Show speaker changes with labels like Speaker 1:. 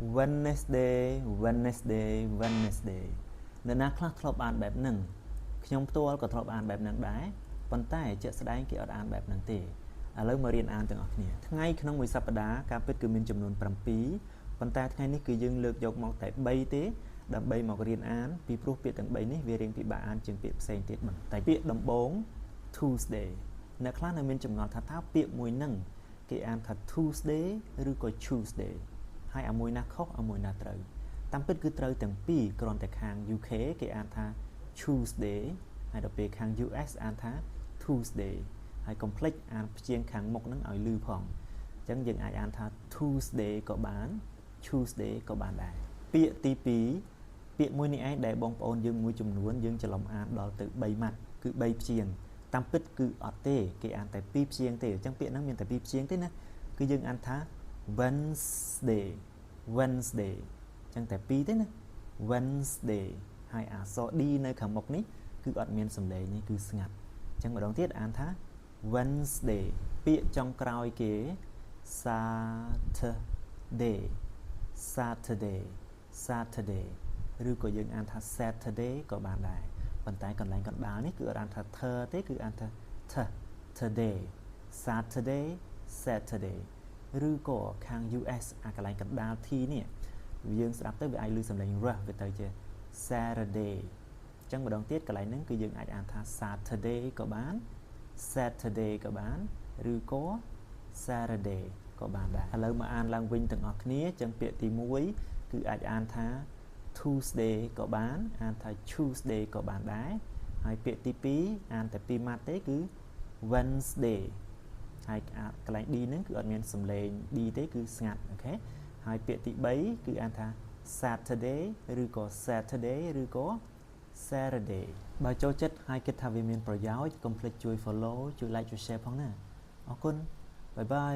Speaker 1: Wednesday Wednesday Wednesday នៅណាខ្លះធ្លាប់អានបែបហ្នឹងខ្ញុំផ្ទាល់ក៏ធ្លាប់អានបែបហ្នឹងដែរប៉ុន្តែជាក់ស្ដែងគេអត់អានបែបហ្នឹងទេឥឡូវមករៀនអានទាំងអស់គ្នាថ្ងៃក្នុងមួយសប្តាហ៍ការពិតគឺមានចំនួន7ប៉ុន្តែថ្ងៃនេះគឺយើងលើកយកមកតែ3ទេដើម្បីមករៀនអានពីព្រោះពាក្យទាំង3នេះវារៀងពិបាកអានជាងពាក្យផ្សេងទៀតបន្តិចពាក្យដំបូង Tuesday អ្នកខ្លះនៅមានចម្ងល់ថាពាក្យមួយហ្នឹងគេអានថា Tuesday ឬក៏ Tuesday ហើយអាមួយណាខុសអាមួយណាត្រូវតាមពិតគឺត្រូវទាំងពីរគ្រាន់តែខាង UK គេអានថា Tuesday ហើយដល់ពេលខាង US អានថា Tuesday ហើយកុំភ្លេចអានព្យាង្គខាងមុខហ្នឹងឲ្យលឺផងអញ្ចឹងយើងអាចអានថា Tuesday ក៏បាន Tuesday ក៏បានដែរពាក្យទី2ពាក្យមួយនេះឯងដែលបងប្អូនយើងមួយចំនួនយើងច្រឡំអានដល់ទៅ3ម៉ាត់គឺ3ព្យាង្គតាមពិតគឺអត់ទេគេអានតែ2ព្យាង្គទេអញ្ចឹងពាក្យហ្នឹងមានតែ2ព្យាង្គទេណាគឺយើងអានថា Wednesday Wednesday អញ្ចឹងតែ2ទេណា Wednesday ហើយអក្សរ D នៅខាងមុខនេះគឺអត់មានសំឡេងនេះគឺស្ងាត់អញ្ចឹងម្ដងទៀតអានថា Wednesday ពាក្យចុងក្រោយគេ Saturday Saturday Saturday ឬក៏យើងអានថា Saturday ក៏បានដែរប៉ុន្តែកន្លែងកណ្ដាលនេះគឺអត់អានថា thơ ទេគឺអានថា today Saturday Saturday ឬក៏ខាង US អាកន្លែងកណ្ដាល T នេះយើងស្ដាប់ទៅវាអាចឮសំឡេង r វាទៅជា Saturday អញ្ចឹងម្ដងទៀតកន្លែងហ្នឹងគឺយើងអាចអានថា Saturday ក៏បាន Saturday ក៏បានឬក៏ Saturday ក៏បានដែរឥឡូវមកអានឡើងវិញទាំងអស់គ្នាអញ្ចឹងពាក្យទី1គឺអាចអានថា Tuesday ក៏បានអានថា Tuesday ក៏បានដែរហើយពាក្យទី2អានតែ2ម៉ាត់ទេគឺ Wednesday ហើយកន្លែង D ហ្នឹងគឺអត់មានសំឡេង D ទេគឺស្ងាត់អូខេហើយពាក្យទី3គឺអានថា Saturday ឬក៏ Saturday ឬក៏ Saturday បើចូលចិត្តហើយគិតថាវាមានប្រយោជន៍កុំភ្លេចជួយ follow ជួយ like ជួយ share ផងណាអរគុណបាយបាយ